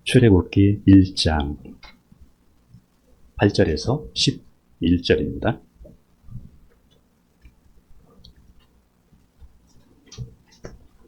출애굽기 1장 8절에서 11절입니다.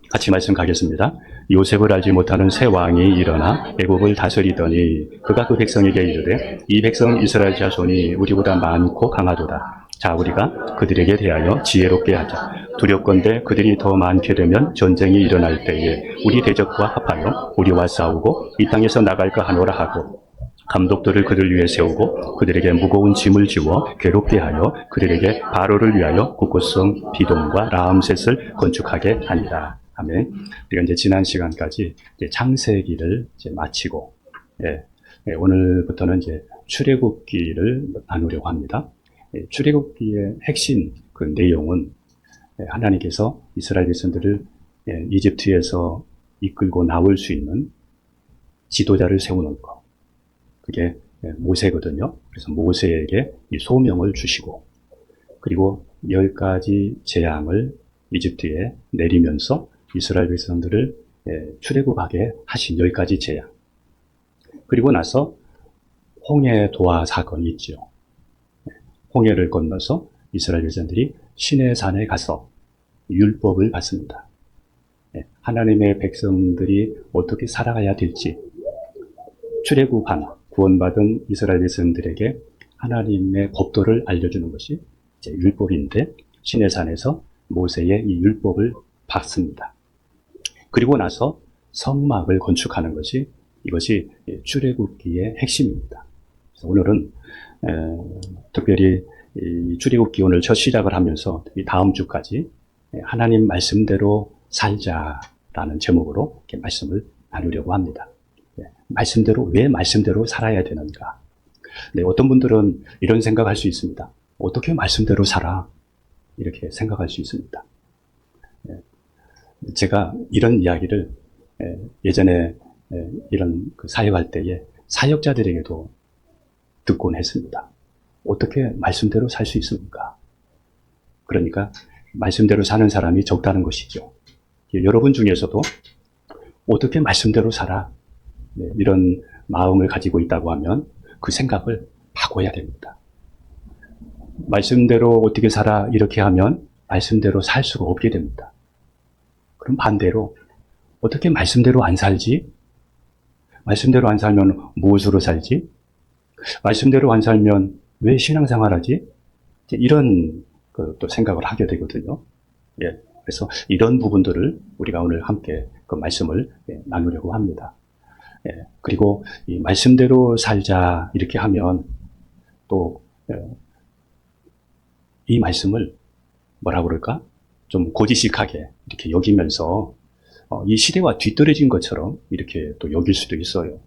같이 말씀 가겠습니다. 요셉을 알지 못하는 새 왕이 일어나 애굽을 다스리더니 그가 그 백성에게 이르되 이 백성은 이스라엘 자손이 우리보다 많고 강하도다. 자, 우리가 그들에게 대하여 지혜롭게 하자. 두렵건대 그들이 더 많게 되면 전쟁이 일어날 때에 우리 대적과 합하여 우리와 싸우고 이 땅에서 나갈까 하노라 하고 감독들을 그들 위에 세우고 그들에게 무거운 짐을 지워 괴롭게 하여 그들에게 바로를 위하여 국고성 비돔과 라암셋을 건축하게 하니라. 아멘. 우리가 이제 지난 시간까지 이제 창세기를 이제 마치고, 오늘부터는 이제 출애굽기를 나누려고 합니다. 출애굽기의 핵심 그 내용은 하나님께서 이스라엘 백성들을 이집트에서 이끌고 나올 수 있는 지도자를 세우는 것. 그게 모세거든요. 그래서 모세에게 이 소명을 주시고, 그리고 10가지 재앙을 이집트에 내리면서 이스라엘 백성들을 출애굽하게 하신 10가지 재앙. 그리고 나서 홍해 도하 사건이 있죠. 홍해를 건너서 이스라엘 백성들이 시내산에 가서 율법을 받습니다. 하나님의 백성들이 어떻게 살아가야 될지, 출애굽한 구원받은 이스라엘 백성들에게 하나님의 법도를 알려주는 것이 이제 율법인데, 시내산에서 모세의 이 율법을 받습니다. 그리고 나서 성막을 건축하는 것이, 이것이 출애굽기의 핵심입니다. 그래서 오늘은 특별히 이 출애굽기 오늘 첫 시작을 하면서 이 다음 주까지 하나님 말씀대로 살자라는 제목으로 이렇게 말씀을 나누려고 합니다. 말씀대로, 왜 말씀대로 살아야 되는가? 어떤 분들은 이런 생각할 수 있습니다. 어떻게 말씀대로 살아? 이렇게 생각할 수 있습니다. 제가 이런 이야기를 예전에 이런 그 사역할 때에 사역자들에게도 듣곤 했습니다. 어떻게 말씀대로 살 수 있습니까? 그러니까 말씀대로 사는 사람이 적다는 것이죠. 여러분 중에서도 어떻게 말씀대로 살아? 이런 마음을 가지고 있다고 하면 그 생각을 바꿔야 됩니다. 말씀대로 어떻게 살아? 이렇게 하면 말씀대로 살 수가 없게 됩니다. 그럼 반대로 어떻게 말씀대로 안 살지? 말씀대로 안 살면 무엇으로 살지? 말씀대로 안 살면 왜 신앙생활하지? 이런 또 생각을 하게 되거든요. 그래서 이런 부분들을 우리가 오늘 함께 그 말씀을 나누려고 합니다. 그리고 이 말씀대로 살자 이렇게 하면 또 이 말씀을 뭐라고 그럴까? 좀 고지식하게 이렇게 여기면서 이 시대와 뒤떨어진 것처럼 이렇게 또 여길 수도 있어요.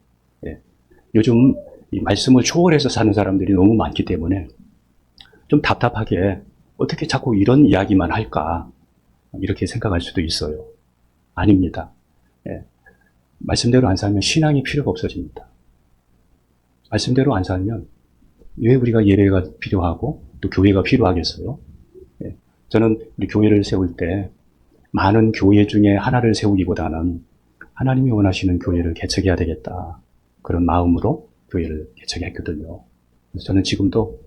요즘 이 말씀을 초월해서 사는 사람들이 너무 많기 때문에 좀 답답하게 어떻게 자꾸 이런 이야기만 할까? 이렇게 생각할 수도 있어요. 아닙니다. 말씀대로 안 살면 신앙이 필요가 없어집니다. 말씀대로 안 살면 왜 우리가 예배가 필요하고 또 교회가 필요하겠어요? 저는 우리 교회를 세울 때 많은 교회 중에 하나를 세우기보다는 하나님이 원하시는 교회를 개척해야 되겠다. 그런 마음으로 교회를 개척했거든요. 그래서 저는 지금도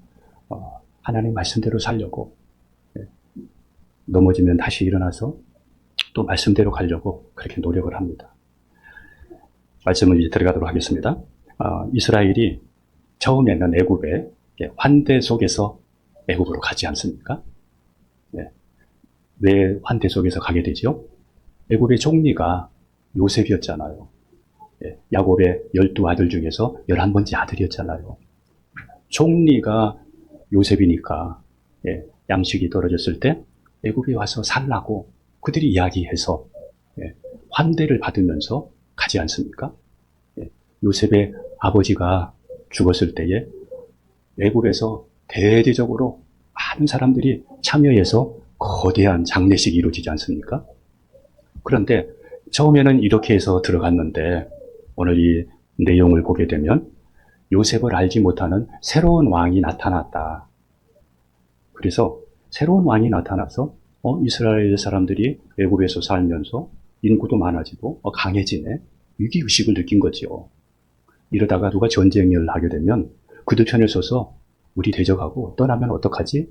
하나님 말씀대로 살려고, 넘어지면 다시 일어나서 또 말씀대로 가려고 그렇게 노력을 합니다. 말씀을 이제 들어가도록 하겠습니다. 이스라엘이 처음에는 애굽에 환대 속에서 애굽으로 가지 않습니까? 왜 환대 속에서 가게 되죠? 애굽의 총리가 요셉이었잖아요. 야곱의 12아들 중에서 11번째 아들이었잖아요. 총리가 요셉이니까 양식이 떨어졌을 때 애굽에 와서 살라고 그들이 이야기해서 환대를 받으면서 가지 않습니까? 요셉의 아버지가 죽었을 때에 애굽에서 대대적으로 많은 사람들이 참여해서 거대한 장례식이 이루어지지 않습니까? 그런데 처음에는 이렇게 해서 들어갔는데 오늘 이 내용을 보게 되면 요셉을 알지 못하는 새로운 왕이 나타났다. 그래서 새로운 왕이 나타나서 이스라엘 사람들이 애굽에서 살면서 인구도 많아지고 강해지네. 위기의식을 느낀 거죠. 이러다가 누가 전쟁을 하게 되면 그들 편에 서서 우리 대적하고 떠나면 어떡하지?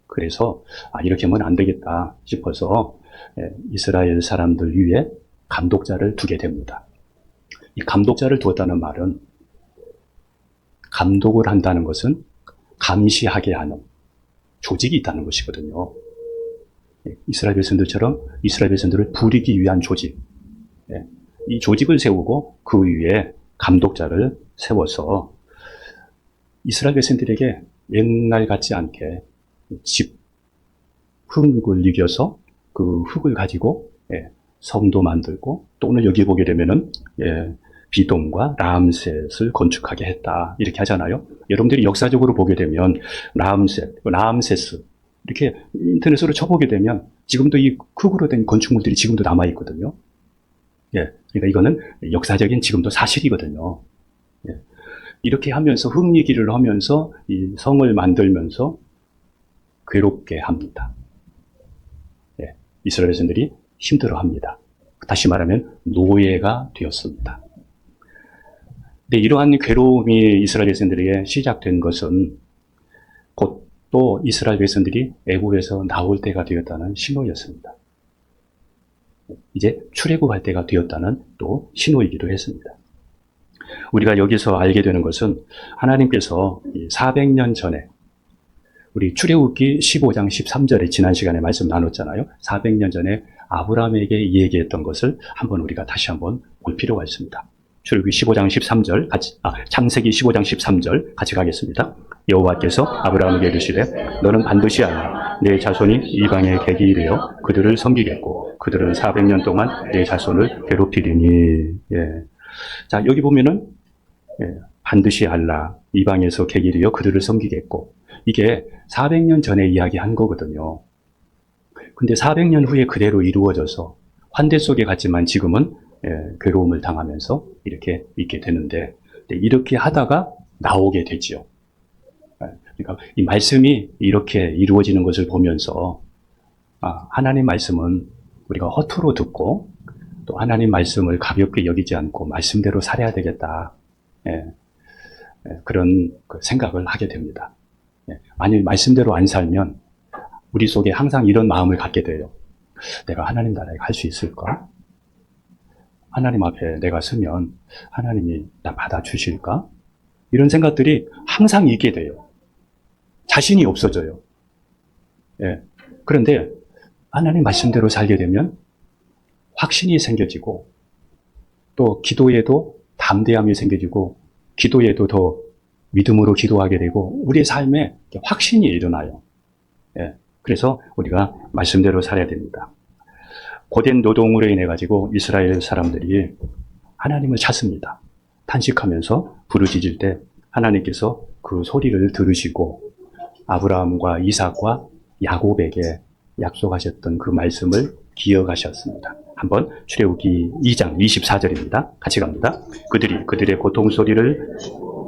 그래서 이렇게 하면 안 되겠다 싶어서 이스라엘 사람들 위에 감독자를 두게 됩니다. 이 감독자를 두었다는 말은 감독을 한다는 것은 감시하게 하는 조직이 있다는 것이거든요. 이스라엘 백성들처럼 이스라엘 백성들을 부리기 위한 조직. 이 조직을 세우고 그 위에 감독자를 세워서 이스라엘 백성들에게 옛날 같지 않게 흙을 이겨서 그 흙을 가지고 성도 만들고 또 오늘 여기 보게 되면은 비돔과 라암셋을 건축하게 했다 이렇게 하잖아요. 여러분들이 역사적으로 보게 되면 라암세스 이렇게 인터넷으로 쳐보게 되면 지금도 이 흙으로 된 건축물들이 지금도 남아 있거든요. 그러니까 이거는 역사적인 지금도 사실이거든요. 이렇게 하면서 흙이기를 하면서 이 성을 만들면서 괴롭게 합니다. 이스라엘 백성들이 힘들어합니다. 다시 말하면 노예가 되었습니다. 근데 이러한 괴로움이 이스라엘 백성들에게 시작된 것은 곧 또 이스라엘 백성들이 애굽에서 나올 때가 되었다는 신호였습니다. 이제 출애굽할 때가 되었다는 또 신호이기도 했습니다. 우리가 여기서 알게 되는 것은 하나님께서 400년 전에 우리 출애굽기 15장 13절에 지난 시간에 말씀 나눴잖아요. 400년 전에 아브라함에게 얘기했던 것을 한번 우리가 다시 한번 볼 필요가 있습니다. 출애굽기 15장 13절 창세기 15장 13절 같이 가겠습니다. 여호와께서 아브라함에게 이르시되 너는 반드시 알라 내 자손이 이방의 객이 되어 그들을 섬기겠고 그들은 400년 동안 내 자손을 괴롭히리니. 자, 여기 보면은 반드시 알라 이방에서 객이 되어 그들을 섬기겠고 이게 400년 전에 이야기한 거거든요. 근데 400년 후에 그대로 이루어져서 환대 속에 갔지만 지금은 괴로움을 당하면서 이렇게 있게 되는데 이렇게 하다가 나오게 되지요. 그러니까 이 말씀이 이렇게 이루어지는 것을 보면서 하나님 말씀은 우리가 허투루 듣고 또 하나님 말씀을 가볍게 여기지 않고 말씀대로 살아야 되겠다. 그런 생각을 하게 됩니다. 만일 말씀대로 안 살면 우리 속에 항상 이런 마음을 갖게 돼요. 내가 하나님 나라에 갈 수 있을까? 하나님 앞에 내가 서면 하나님이 나 받아주실까? 이런 생각들이 항상 있게 돼요. 자신이 없어져요. 그런데 하나님 말씀대로 살게 되면 확신이 생겨지고 또 기도에도 담대함이 생겨지고 기도에도 더 믿음으로 기도하게 되고 우리의 삶에 확신이 일어나요. 그래서 우리가 말씀대로 살아야 됩니다. 고된 노동으로 인해 가지고 이스라엘 사람들이 하나님을 찾습니다. 탄식하면서 부르짖을 때 하나님께서 그 소리를 들으시고 아브라함과 이삭과 야곱에게 약속하셨던 그 말씀을 기억하셨습니다. 한번 출애굽기 2장 24절입니다. 같이 갑니다. 그들의 고통 소리를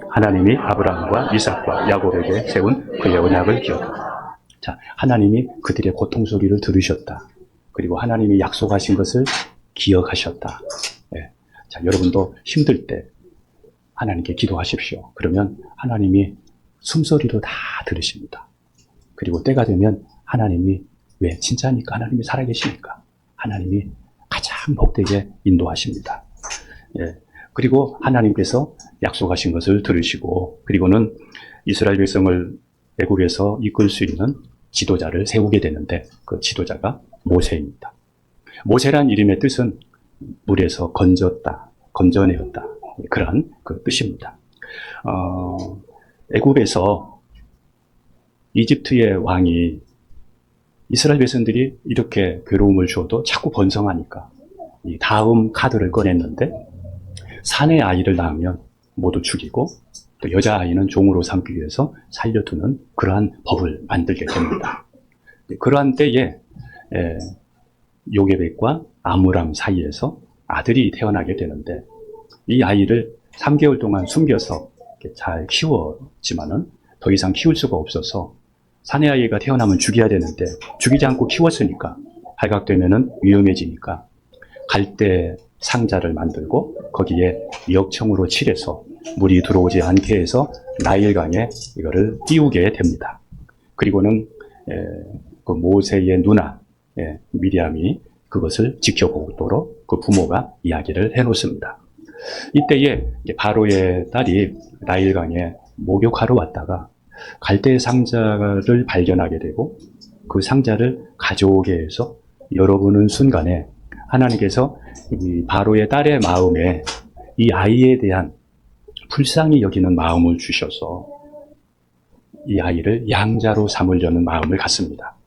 하나님이 아브라함과 이삭과 야곱에게 세운 그의 언약을 기억하라. 자, 하나님이 그들의 고통 소리를 들으셨다. 그리고 하나님이 약속하신 것을 기억하셨다. 자, 여러분도 힘들 때 하나님께 기도하십시오. 그러면 하나님이 숨소리로 다 들으십니다. 그리고 때가 되면 하나님이 왜 진짜니까 하나님이 살아계시니까 하나님이 가장 복되게 인도하십니다. 그리고 하나님께서 약속하신 것을 들으시고 그리고는 이스라엘 백성을 애국에서 이끌 수 있는 지도자를 세우게 되는데 그 지도자가 모세입니다. 모세란 이름의 뜻은 물에서 건졌다, 건져내었다 그런 그 뜻입니다. 애국에서 이집트의 왕이 이스라엘 백성들이 이렇게 괴로움을 주어도 자꾸 번성하니까 이 다음 카드를 꺼냈는데 사내 아이를 낳으면 모두 죽이고 또 여자아이는 종으로 삼기 위해서 살려두는 그러한 법을 만들게 됩니다. 그러한 때에 요게벳과 아므람 사이에서 아들이 태어나게 되는데 이 아이를 3개월 동안 숨겨서 잘 키웠지만은 더 이상 키울 수가 없어서 사내 아이가 태어나면 죽여야 되는데 죽이지 않고 키웠으니까 발각되면은 위험해지니까 갈대 상자를 만들고 거기에 역청으로 칠해서 물이 들어오지 않게 해서 나일강에 이거를 띄우게 됩니다. 그리고는 그 모세의 누나 미리암이 그것을 지켜보도록 그 부모가 이야기를 해놓습니다. 이때에 바로의 딸이 나일강에 목욕하러 왔다가 갈대 상자를 발견하게 되고 그 상자를 가져오게 해서 열어보는 순간에 하나님께서 이 바로의 딸의 마음에 이 아이에 대한 불쌍히 여기는 마음을 주셔서 이 아이를 양자로 삼으려는 마음을 갖습니다.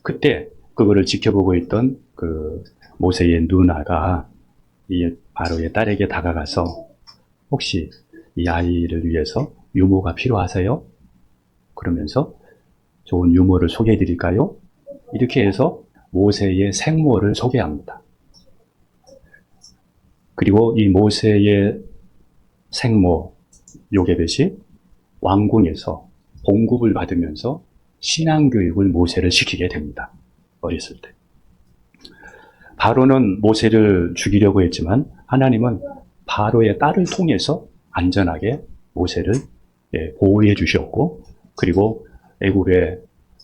그때 그거를 지켜보고 있던 그 모세의 누나가 이 바로의 딸에게 다가가서 혹시 이 아이를 위해서 유모가 필요하세요? 그러면서 좋은 유모를 소개해 드릴까요? 이렇게 해서 모세의 생모를 소개합니다. 그리고 이 모세의 생모 요게벳이 왕궁에서 봉급을 받으면서 신앙교육을 모세를 시키게 됩니다. 어렸을 때. 바로는 모세를 죽이려고 했지만 하나님은 바로의 딸을 통해서 안전하게 모세를 보호해 주셨고, 그리고 애굽의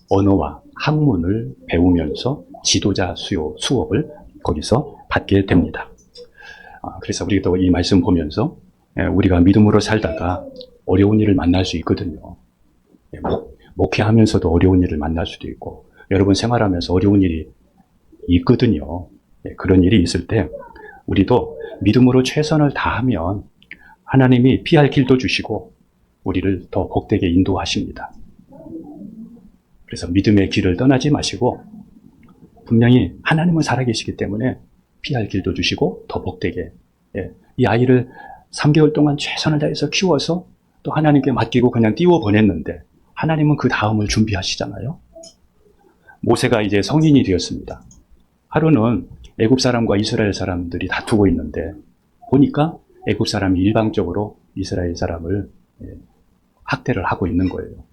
언어와 학문을 배우면서 지도자 수업을 거기서 받게 됩니다. 그래서 우리도 이 말씀 보면서 우리가 믿음으로 살다가 어려운 일을 만날 수 있거든요. 목회하면서도 어려운 일을 만날 수도 있고, 여러분 생활하면서 어려운 일이 있거든요. 그런 일이 있을 때 우리도 믿음으로 최선을 다하면 하나님이 피할 길도 주시고 우리를 더 복되게 인도하십니다. 그래서 믿음의 길을 떠나지 마시고 분명히 하나님은 살아계시기 때문에 피할 길도 주시고 더 복되게, 이 아이를 3개월 동안 최선을 다해서 키워서 또 하나님께 맡기고 그냥 띄워 보냈는데 하나님은 그 다음을 준비하시잖아요. 모세가 이제 성인이 되었습니다. 하루는 애굽 사람과 이스라엘 사람들이 다투고 있는데 보니까 애굽 사람이 일방적으로 이스라엘 사람을 학대를 하고 있는 거예요.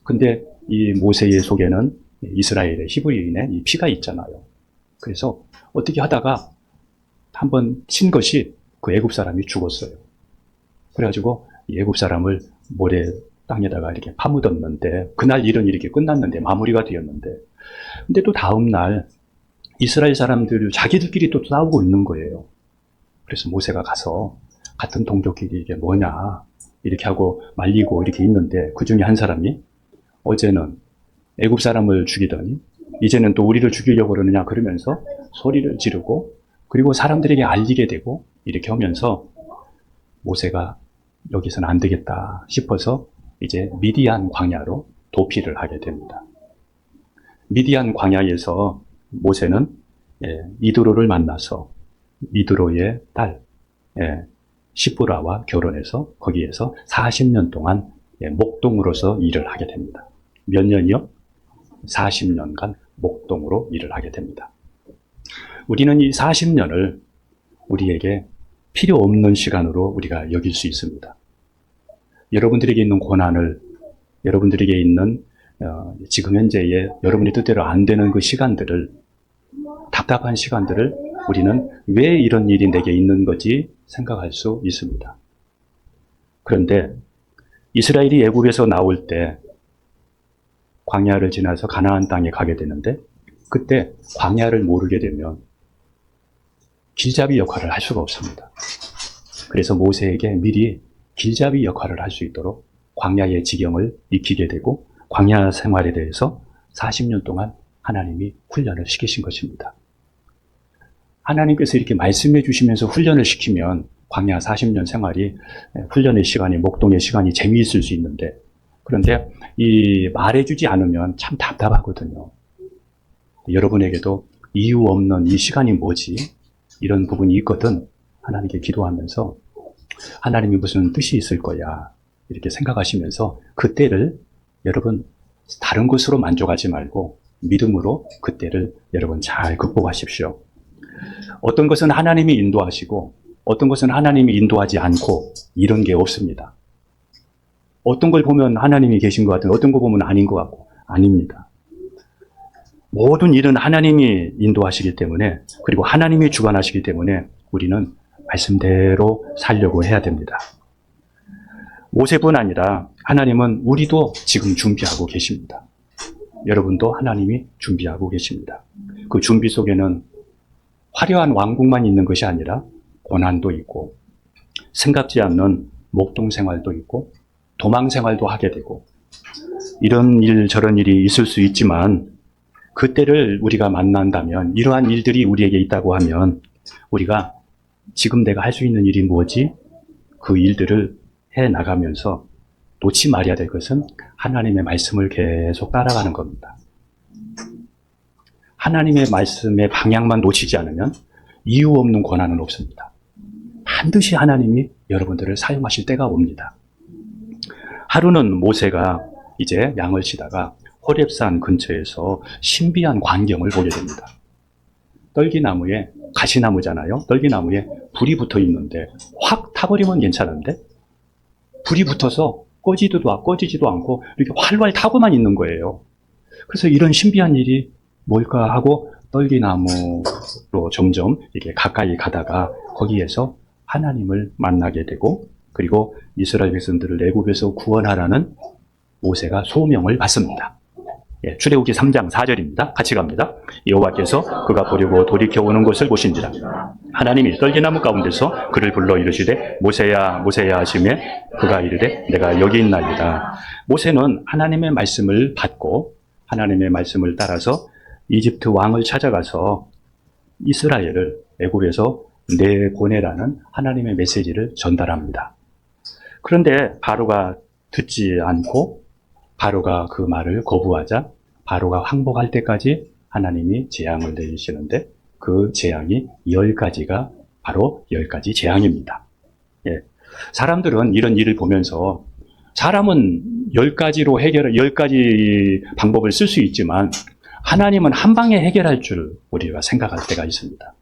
근데 이 모세의 속에는 이스라엘의 히브리인의 이 피가 있잖아요. 그래서 어떻게 하다가 한번 친 것이 그 애굽 사람이 죽었어요. 그래가지고 이 애굽 사람을 모래 땅에다가 이렇게 파묻었는데, 그날 일은 이렇게 끝났는데, 마무리가 되었는데, 근데 또 다음날 이스라엘 사람들 자기들끼리 또 싸우고 있는 거예요. 그래서 모세가 가서 같은 동족끼리 이게 뭐냐 이렇게 하고 말리고 이렇게 있는데, 그 중에 한 사람이 어제는 애굽 사람을 죽이더니 이제는 또 우리를 죽이려고 그러느냐 그러면서 소리를 지르고, 그리고 사람들에게 알리게 되고 이렇게 하면서 모세가 여기서는 안 되겠다 싶어서 이제 미디안 광야로 도피를 하게 됩니다. 미디안 광야에서 모세는 이드로를 만나서 이드로의 딸 시브라와 결혼해서 거기에서 40년 동안 목동으로서 일을 하게 됩니다. 몇 년이요? 40년간 목동으로 일을 하게 됩니다. 우리는 이 40년을 우리에게 필요 없는 시간으로 우리가 여길 수 있습니다. 여러분들에게 있는 고난을, 여러분들에게 있는 지금 현재의 여러분의 뜻대로 안 되는 그 시간들을, 답답한 시간들을 우리는 왜 이런 일이 내게 있는 거지 생각할 수 있습니다. 그런데 이스라엘이 애굽에서 나올 때 광야를 지나서 가나안 땅에 가게 되는데, 그때 광야를 모르게 되면 길잡이 역할을 할 수가 없습니다. 그래서 모세에게 미리 길잡이 역할을 할 수 있도록 광야의 지경을 익히게 되고, 광야 생활에 대해서 40년 동안 하나님이 훈련을 시키신 것입니다. 하나님께서 이렇게 말씀해 주시면서 훈련을 시키면 광야 40년 생활이, 훈련의 시간이, 목동의 시간이 재미있을 수 있는데, 그런데 이 말해주지 않으면 참 답답하거든요. 여러분에게도 이유 없는 이 시간이 뭐지? 이런 부분이 있거든. 하나님께 기도하면서 하나님이 무슨 뜻이 있을 거야 이렇게 생각하시면서 그때를 여러분 다른 것으로 만족하지 말고 믿음으로 그때를 여러분 잘 극복하십시오. 어떤 것은 하나님이 인도하시고 어떤 것은 하나님이 인도하지 않고 이런 게 없습니다. 어떤 걸 보면 하나님이 계신 것 같은, 어떤 거 보면 아닌 것 같고, 아닙니다. 모든 일은 하나님이 인도하시기 때문에, 그리고 하나님이 주관하시기 때문에 우리는 말씀대로 살려고 해야 됩니다. 모세뿐 아니라 하나님은 우리도 지금 준비하고 계십니다. 여러분도 하나님이 준비하고 계십니다. 그 준비 속에는 화려한 왕국만 있는 것이 아니라 고난도 있고, 생각지 않는 목동 생활도 있고, 도망 생활도 하게 되고, 이런 일 저런 일이 있을 수 있지만, 그때를 우리가 만난다면, 이러한 일들이 우리에게 있다고 하면 우리가 지금 내가 할 수 있는 일이 뭐지? 그 일들을 해 나가면서 놓지 말아야 될 것은 하나님의 말씀을 계속 따라가는 겁니다. 하나님의 말씀의 방향만 놓치지 않으면 이유 없는 고난은 없습니다. 반드시 하나님이 여러분들을 사용하실 때가 옵니다. 하루는 모세가 이제 양을 치다가 호렙산 근처에서 신비한 광경을 보게 됩니다. 떨기나무에, 가시나무잖아요. 떨기나무에 불이 붙어 있는데 확 타버리면 괜찮은데 불이 붙어서 꺼지지도 않고 이렇게 활활 타고만 있는 거예요. 그래서 이런 신비한 일이 뭘까 하고 떨기나무로 점점 이렇게 가까이 가다가 거기에서 하나님을 만나게 되고, 그리고 이스라엘 백성들을 애굽에서 구원하라는 모세가 소명을 받습니다. 예, 출애굽기 3장 4절입니다. 같이 갑니다. 여호와께서 그가 보려고 돌이켜 오는 것을 보신지라 하나님이 떨기나무 가운데서 그를 불러 이르시되 모세야 모세야 하시매 그가 이르되 내가 여기 있나이다. 모세는 하나님의 말씀을 받고 하나님의 말씀을 따라서 이집트 왕을 찾아가서 이스라엘을 애굽에서 내보내라는 하나님의 메시지를 전달합니다. 그런데 바로가 듣지 않고 바로가 그 말을 거부하자 바로가 항복할 때까지 하나님이 재앙을 내리시는데 그 재앙이 10가지가 바로 10가지 재앙입니다. 예. 사람들은 이런 일을 보면서 사람은 10가지 방법을 쓸 수 있지만 하나님은 한 방에 해결할 줄 우리가 생각할 때가 있습니다.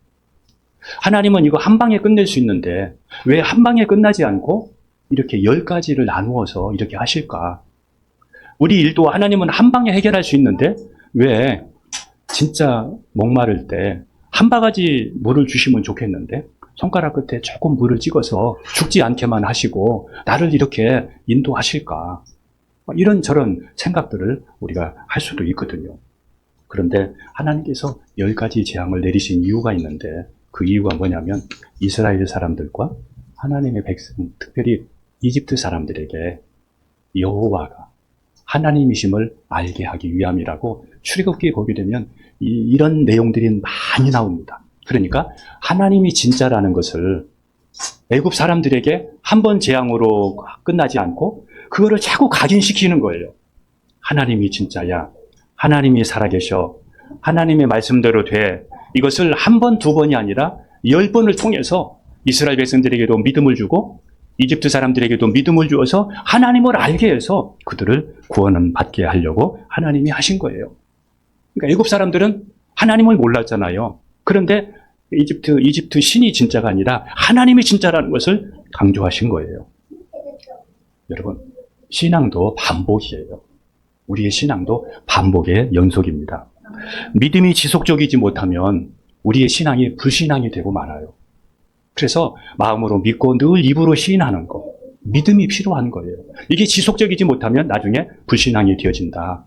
하나님은 이거 한 방에 끝낼 수 있는데 왜 한 방에 끝나지 않고 이렇게 10가지를 나누어서 이렇게 하실까? 우리 일도 하나님은 한 방에 해결할 수 있는데 왜 진짜 목마를 때 한 바가지 물을 주시면 좋겠는데 손가락 끝에 조금 물을 찍어서 죽지 않게만 하시고 나를 이렇게 인도하실까? 이런저런 생각들을 우리가 할 수도 있거든요. 그런데 하나님께서 10가지 재앙을 내리신 이유가 있는데 그 이유가 뭐냐면 이스라엘 사람들과 하나님의 백성, 특별히 이집트 사람들에게 여호와가 하나님이심을 알게 하기 위함이라고 출애굽기에 보게 되면 이런 내용들이 많이 나옵니다. 그러니까 하나님이 진짜라는 것을 애굽 사람들에게 한 번 재앙으로 끝나지 않고 그거를 자꾸 각인시키는 거예요. 하나님이 진짜야. 하나님이 살아계셔. 하나님의 말씀대로 돼. 이것을 한 번, 두 번이 아니라 10번을 통해서 이스라엘 백성들에게도 믿음을 주고 이집트 사람들에게도 믿음을 주어서 하나님을 알게 해서 그들을 구원을 받게 하려고 하나님이 하신 거예요. 그러니까 애굽 사람들은 하나님을 몰랐잖아요. 그런데 이집트 신이 진짜가 아니라 하나님이 진짜라는 것을 강조하신 거예요. 여러분, 신앙도 반복이에요. 우리의 신앙도 반복의 연속입니다. 믿음이 지속적이지 못하면 우리의 신앙이 불신앙이 되고 말아요. 그래서 마음으로 믿고 늘 입으로 시인하는 거, 믿음이 필요한 거예요. 이게 지속적이지 못하면 나중에 불신앙이 되어진다.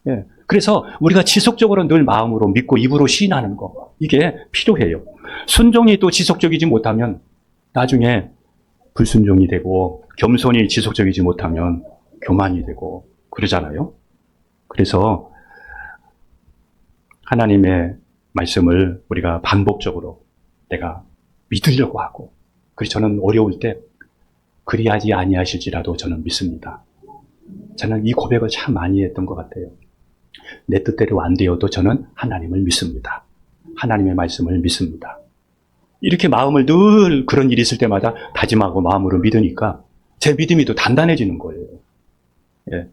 예. 그래서 우리가 지속적으로 늘 마음으로 믿고 입으로 시인하는 거, 이게 필요해요. 순종이 또 지속적이지 못하면 나중에 불순종이 되고 겸손이 지속적이지 못하면 교만이 되고 그러잖아요. 그래서 하나님의 말씀을 우리가 반복적으로 내가 믿으려고 하고, 그래서 저는 어려울 때 그리하지 아니하실지라도 저는 믿습니다. 저는 이 고백을 참 많이 했던 것 같아요. 내 뜻대로 안 되어도 저는 하나님을 믿습니다. 하나님의 말씀을 믿습니다. 이렇게 마음을 늘 그런 일이 있을 때마다 다짐하고 마음으로 믿으니까 제 믿음이 더 단단해지는 거예요. 예.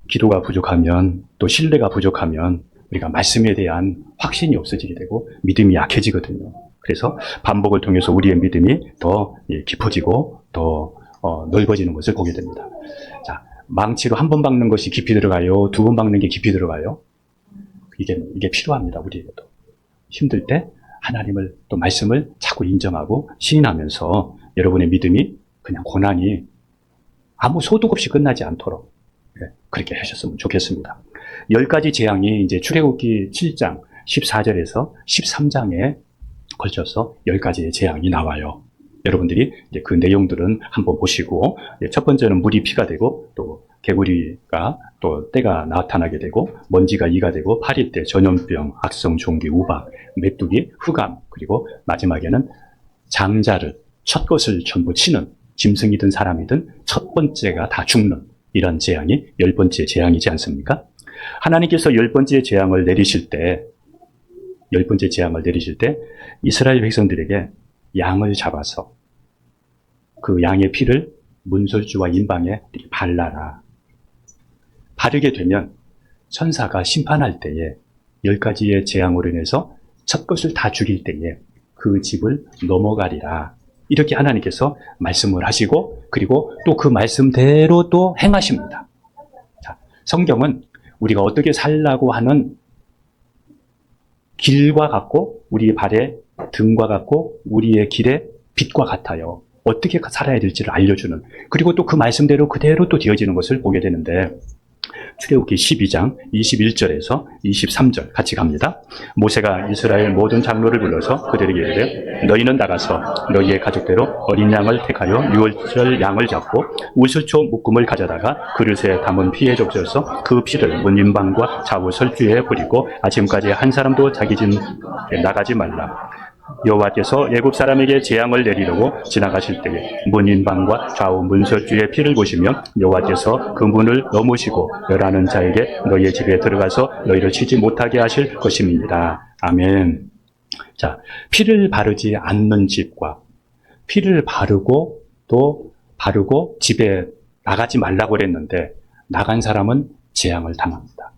기도가 부족하면 또 신뢰가 부족하면 우리가 말씀에 대한 확신이 없어지게 되고 믿음이 약해지거든요. 그래서 반복을 통해서 우리의 믿음이 더 깊어지고 더 넓어지는 것을 보게 됩니다. 자, 망치로 한 번 박는 것이 깊이 들어가요? 두 번 박는 게 깊이 들어가요? 이게 필요합니다. 우리에게도. 힘들 때 하나님을 또 말씀을 자꾸 인정하고 시인하면서 여러분의 믿음이 그냥 고난이 아무 소득 없이 끝나지 않도록 그렇게 하셨으면 좋겠습니다. 10가지 재앙이 이제 출애굽기 7장 14절에서 13장에 걸쳐서 10가지의 재앙이 나와요. 여러분들이 이제 그 내용들은 한번 보시고, 첫 번째는 물이 피가 되고, 또 개구리가 또 때가 나타나게 되고, 먼지가 이가 되고, 파리 때 전염병, 악성 종기, 우박, 메뚜기, 흑암, 그리고 마지막에는 장자를 첫 것을 전부 치는, 짐승이든 사람이든 첫 번째가 다 죽는 이런 재앙이 10번째 재앙이지 않습니까? 하나님께서 10번째 재앙을 내리실 때, 10번째 재앙을 내리실 때 이스라엘 백성들에게 양을 잡아서 그 양의 피를 문설주와 인방에 발라라. 바르게 되면 천사가 심판할 때에 10가지의 재앙으로 인해서 첫 것을 다 죽일 때에 그 집을 넘어가리라. 이렇게 하나님께서 말씀을 하시고, 그리고 또 그 말씀대로 또 행하십니다. 자, 성경은 우리가 어떻게 살라고 하는 길과 같고, 우리의 발의 등과 같고, 우리의 길의 빛과 같아요. 어떻게 살아야 될지를 알려주는, 그리고 또 그 말씀대로 그대로 또 되어지는 것을 보게 되는데, 출애굽기 12장 21절에서 23절 같이 갑니다. 모세가 이스라엘 모든 장로를 불러서 그들에게 이르되, 너희는 나가서 너희의 가족대로 어린 양을 택하여 유월절 양을 잡고 우슬초 묶음을 가져다가 그릇에 담은 피에 적셔서 그 피를 문인방과 좌우 설주에 뿌리고 아침까지 한 사람도 자기 집 나가지 말라. 여호와께서 애굽 사람에게 재앙을 내리려고 지나가실 때에 문인방과 좌우 문설주의 피를 보시며 여호와께서 그 문을 넘으시고 멸하는 자에게 너희의 집에 들어가서 너희를 치지 못하게 하실 것입니다. 아멘. 자, 피를 바르지 않는 집과 피를 바르고 또 바르고 집에 나가지 말라고 그랬는데 나간 사람은 재앙을 당합니다.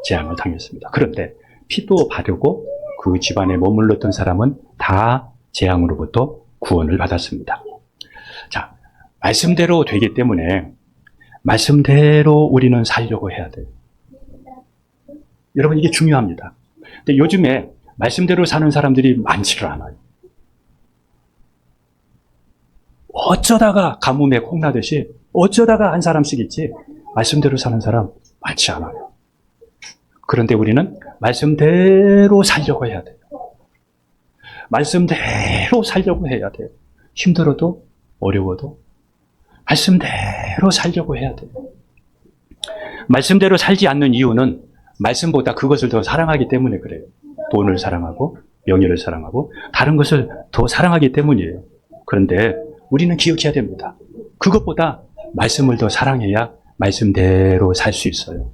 재앙을 당했습니다. 그런데 피도 바르고 그 집안에 머물렀던 사람은 다 재앙으로부터 구원을 받았습니다. 자, 말씀대로 되기 때문에 말씀대로 우리는 살려고 해야 돼요. 여러분, 이게 중요합니다. 근데 요즘에 말씀대로 사는 사람들이 많지를 않아요. 어쩌다가 가뭄에 콩나듯이 어쩌다가 한 사람씩 있지 말씀대로 사는 사람 많지 않아요. 그런데 우리는 말씀대로 살려고 해야 돼요. 말씀대로 살려고 해야 돼요. 힘들어도 어려워도 말씀대로 살려고 해야 돼요. 말씀대로 살지 않는 이유는 말씀보다 그것을 더 사랑하기 때문에 그래요. 돈을 사랑하고 명예를 사랑하고 다른 것을 더 사랑하기 때문이에요. 그런데 우리는 기억해야 됩니다. 그것보다 말씀을 더 사랑해야 말씀대로 살 수 있어요.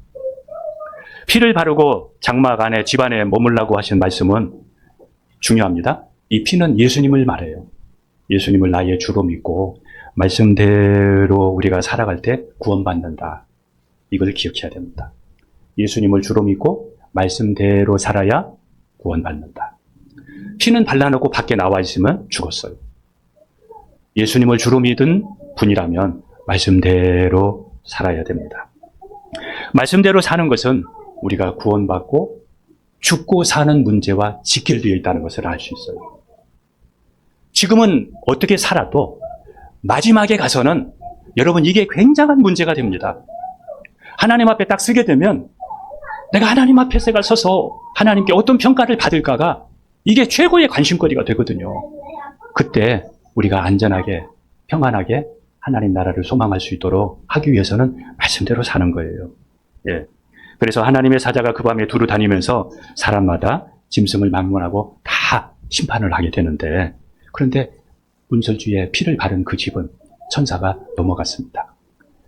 피를 바르고 장막 안에 집 안에 머물라고 하신 말씀은 중요합니다. 이 피는 예수님을 말해요. 예수님을 나의 주로 믿고 말씀대로 우리가 살아갈 때 구원받는다. 이걸 기억해야 됩니다. 예수님을 주로 믿고 말씀대로 살아야 구원받는다. 피는 발라놓고 밖에 나와 있으면 죽었어요. 예수님을 주로 믿은 분이라면 말씀대로 살아야 됩니다. 말씀대로 사는 것은 우리가 구원받고 죽고 사는 문제와 직결되어 있다는 것을 알 수 있어요. 지금은 어떻게 살아도 마지막에 가서는 여러분 이게 굉장한 문제가 됩니다. 하나님 앞에 딱 서게 되면 내가 하나님 앞에 서서 하나님께 어떤 평가를 받을까가 이게 최고의 관심거리가 되거든요. 그때 우리가 안전하게 평안하게 하나님 나라를 소망할 수 있도록 하기 위해서는 말씀대로 사는 거예요. 예. 그래서 하나님의 사자가 그 밤에 두루 다니면서 사람마다 짐승을 막론하고 다 심판을 하게 되는데, 그런데 문설주에 피를 바른 그 집은 천사가 넘어갔습니다.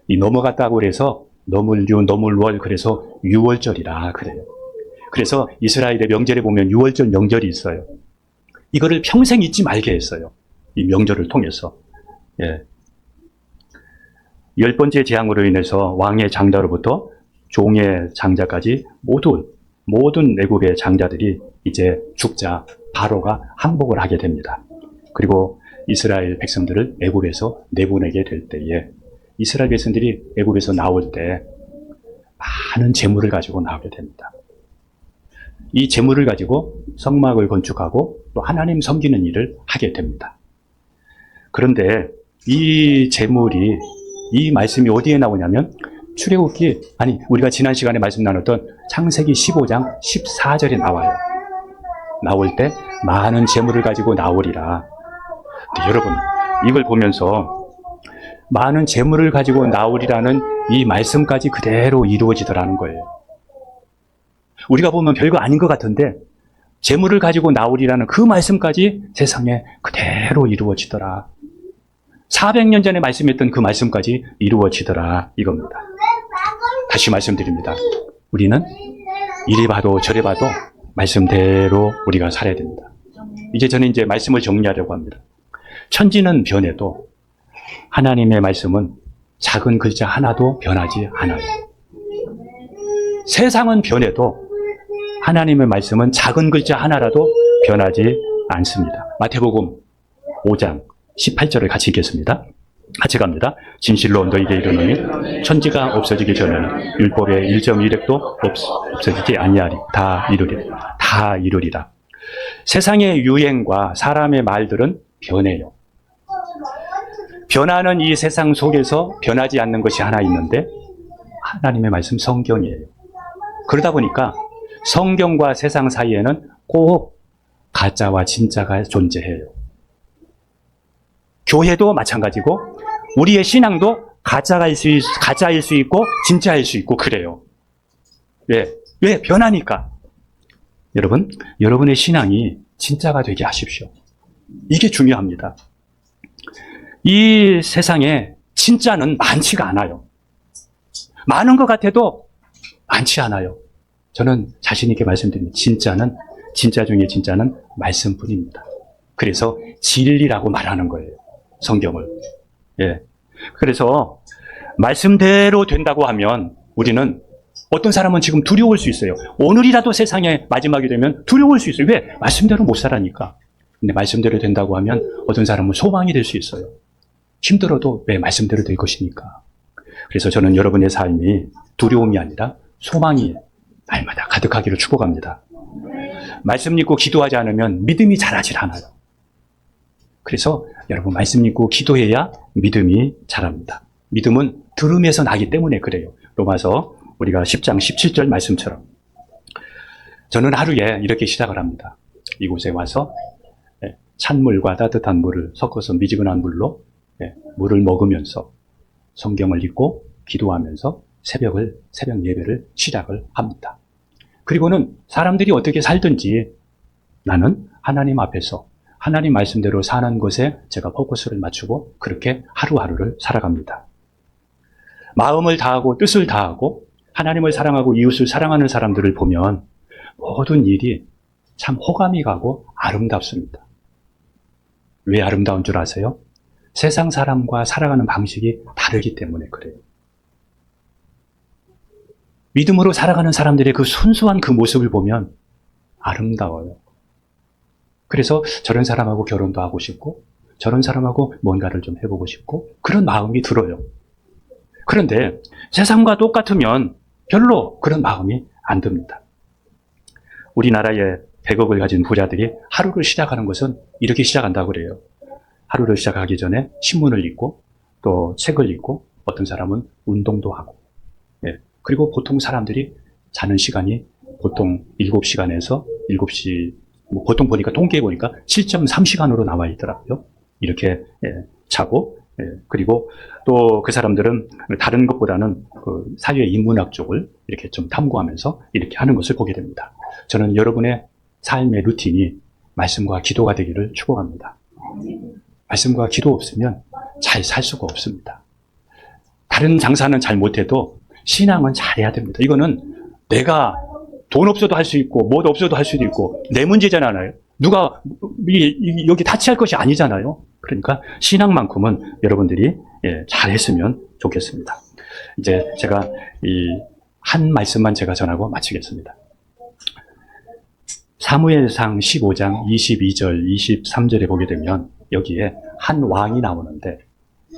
이 넘어갔다고 그래서 너물유, 너물월, 그래서 유월절이라 그래요. 그래서 이스라엘의 명절에 보면 유월절 명절이 있어요. 이거를 평생 잊지 말게 했어요. 이 명절을 통해서. 예. 10번째 재앙으로 인해서 왕의 장자로부터 종의 장자까지 모든 애굽의 장자들이 이제 죽자 바로가 항복을 하게 됩니다. 그리고 이스라엘 백성들을 애굽에서 내보내게 될 때에 이스라엘 백성들이 애굽에서 나올 때 많은 재물을 가지고 나오게 됩니다. 이 재물을 가지고 성막을 건축하고 또 하나님 섬기는 일을 하게 됩니다. 그런데 이 재물이, 이 말씀이 어디에 나오냐면 출애굽기, 우리가 지난 시간에 말씀 나눴던 창세기 15장 14절에 나와요. 나올 때 많은 재물을 가지고 나오리라. 근데 여러분, 이걸 보면서 많은 재물을 가지고 나오리라는 이 말씀까지 그대로 이루어지더라는 거예요. 우리가 보면 별거 아닌 것 같은데 재물을 가지고 나오리라는 그 말씀까지 세상에 그대로 이루어지더라. 400년 전에 말씀했던 그 말씀까지 이루어지더라, 이겁니다. 다시 말씀드립니다. 우리는 이리 봐도 저리 봐도 말씀대로 우리가 살아야 됩니다. 저는 이제 말씀을 정리하려고 합니다. 천지는 변해도 하나님의 말씀은 작은 글자 하나도 변하지 않아요. 세상은 변해도 하나님의 말씀은 작은 글자 하나라도 변하지 않습니다. 마태복음 5장 18절을 같이 읽겠습니다. 같이 갑니다. 진실로 너희에게 이르노니 천지가 없어지기 전에는 율법의 1.1획도 없어지지 아니하리. 다 이루리라. 다 이루리라. 세상의 유행과 사람의 말들은 변해요. 변하는 이 세상 속에서 변하지 않는 것이 하나 있는데 하나님의 말씀 성경이에요. 그러다 보니까 성경과 세상 사이에는 꼭 가짜와 진짜가 존재해요. 교회도 마찬가지고 우리의 신앙도 가짜일 수 있고 진짜일 수 있고 그래요. 왜? 변하니까. 여러분, 여러분의 신앙이 진짜가 되게 하십시오. 이게 중요합니다. 이 세상에 진짜는 많지가 않아요. 많은 것 같아도 많지 않아요. 저는 자신 있게 말씀드립니다. 진짜 중에 진짜는 말씀뿐입니다. 그래서 진리라고 말하는 거예요. 성경을. 그래서 말씀대로 된다고 하면 우리는, 어떤 사람은 지금 두려울 수 있어요. 오늘이라도 세상의 마지막이 되면 두려울 수 있어요. 왜? 말씀대로 못 살아니까. 근데 말씀대로 된다고 하면 어떤 사람은 소망이 될 수 있어요. 힘들어도 왜? 말씀대로 될 것이니까. 그래서 저는 여러분의 삶이 두려움이 아니라 소망이 날마다 가득하기를 축복합니다. 말씀 믿고 기도하지 않으면 믿음이 자라질 않아요. 그래서 여러분, 말씀 믿고 기도해야 믿음이 자랍니다. 믿음은 들음에서 나기 때문에 그래요. 로마서 우리가 10장 17절 말씀처럼 저는 하루에 이렇게 시작을 합니다. 이곳에 와서 찬물과 따뜻한 물을 섞어서 미지근한 물로 물을 먹으면서 성경을 읽고 기도하면서 새벽 예배를 시작을 합니다. 그리고는 사람들이 어떻게 살든지 나는 하나님 앞에서 하나님 말씀대로 사는 것에 제가 포커스를 맞추고 그렇게 하루하루를 살아갑니다. 마음을 다하고 뜻을 다하고 하나님을 사랑하고 이웃을 사랑하는 사람들을 보면 모든 일이 참 호감이 가고 아름답습니다. 왜 아름다운 줄 아세요? 세상 사람과 살아가는 방식이 다르기 때문에 그래요. 믿음으로 살아가는 사람들의 그 순수한 그 모습을 보면 아름다워요. 그래서 저런 사람하고 결혼도 하고 싶고 저런 사람하고 뭔가를 좀 해보고 싶고 그런 마음이 들어요. 그런데 세상과 똑같으면 별로 그런 마음이 안 듭니다. 우리나라의 100억을 가진 부자들이 하루를 시작하는 것은 이렇게 시작한다고 그래요. 하루를 시작하기 전에 신문을 읽고 또 책을 읽고 어떤 사람은 운동도 하고 그리고 보통 사람들이 자는 시간이 보통 7시간에서 7시 보통 보니까 통계에 보니까 7.3시간으로 나와 있더라고요. 이렇게 자고 그리고 또 그 사람들은 다른 것보다는 그 사회 인문학 쪽을 이렇게 좀 탐구하면서 이렇게 하는 것을 보게 됩니다. 저는 여러분의 삶의 루틴이 말씀과 기도가 되기를 축복합니다. 말씀과 기도 없으면 잘 살 수가 없습니다. 다른 장사는 잘 못해도 신앙은 잘해야 됩니다. 이거는 내가 돈 없어도 할 수 있고 뭐 없어도 할 수도 있고 내 문제잖아요. 누가 여기 타치할 것이 아니잖아요. 그러니까 신앙만큼은 여러분들이 잘했으면 좋겠습니다. 이제 제가 이 한 말씀만 제가 전하고 마치겠습니다. 사무엘상 15장 22절 23절에 보게 되면 여기에 한 왕이 나오는데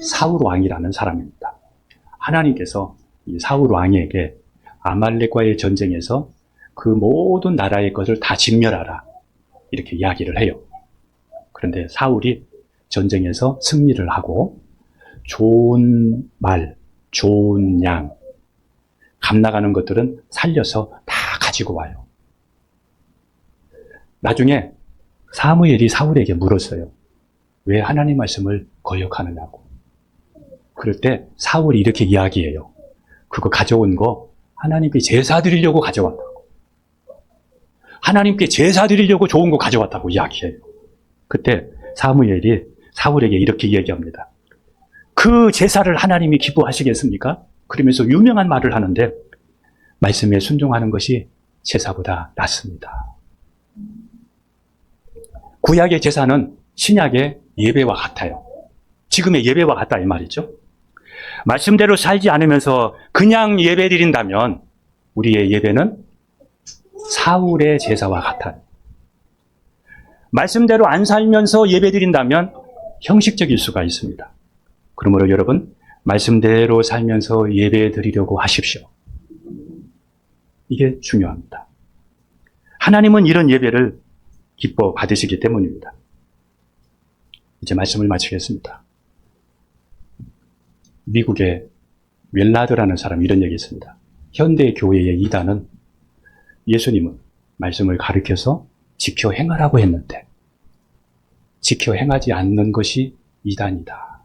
사울 왕이라는 사람입니다. 하나님께서 이 사울 왕에게 아말렉과의 전쟁에서 그 모든 나라의 것을 다 진멸하라 이렇게 이야기를 해요. 그런데 사울이 전쟁에서 승리를 하고 좋은 말, 좋은 양, 감 나가는 것들은 살려서 다 가지고 와요. 나중에 사무엘이 사울에게 물었어요. 왜 하나님 말씀을 거역하느냐고. 그럴 때 사울이 이렇게 이야기해요. 그거 가져온 거 하나님께 제사 드리려고 가져왔다고. 하나님께 제사 드리려고 좋은 거 가져왔다고 이야기해요. 그때 사무엘이 사울에게 이렇게 이야기합니다. 그 제사를 하나님이 기뻐하시겠습니까? 그러면서 유명한 말을 하는데 말씀에 순종하는 것이 제사보다 낫습니다. 구약의 제사는 신약의 예배와 같아요. 지금의 예배와 같다 이 말이죠. 말씀대로 살지 않으면서 그냥 예배 드린다면 우리의 예배는 사울의 제사와 같아요. 말씀대로 안 살면서 예배 드린다면 형식적일 수가 있습니다. 그러므로 여러분, 말씀대로 살면서 예배 드리려고 하십시오. 이게 중요합니다. 하나님은 이런 예배를 기뻐 받으시기 때문입니다. 이제 말씀을 마치겠습니다. 미국의 웰라드라는 사람이 이런 얘기 했습니다. 현대 교회의 이단은 예수님은 말씀을 가르쳐서 지켜 행하라고 했는데 지켜 행하지 않는 것이 이단이다.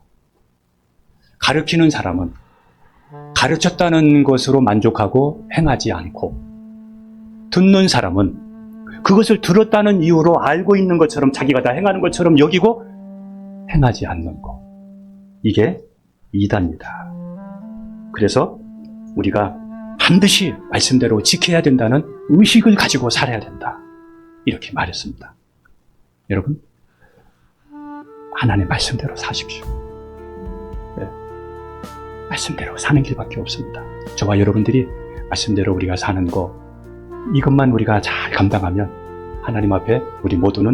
가르치는 사람은 가르쳤다는 것으로 만족하고 행하지 않고 듣는 사람은 그것을 들었다는 이유로 알고 있는 것처럼 자기가 다 행하는 것처럼 여기고 행하지 않는 것. 이게 이단입니다. 그래서 우리가 반드시 말씀대로 지켜야 된다는 의식을 가지고 살아야 된다. 이렇게 말했습니다. 여러분, 하나님의 말씀대로 사십시오. 네. 말씀대로 사는 길밖에 없습니다. 저와 여러분들이 말씀대로 우리가 사는 거, 이것만 우리가 잘 감당하면 하나님 앞에 우리 모두는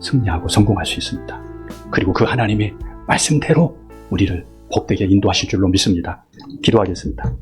승리하고 성공할 수 있습니다. 그리고 그 하나님이 말씀대로 우리를 복되게 인도하실 줄로 믿습니다. 기도하겠습니다.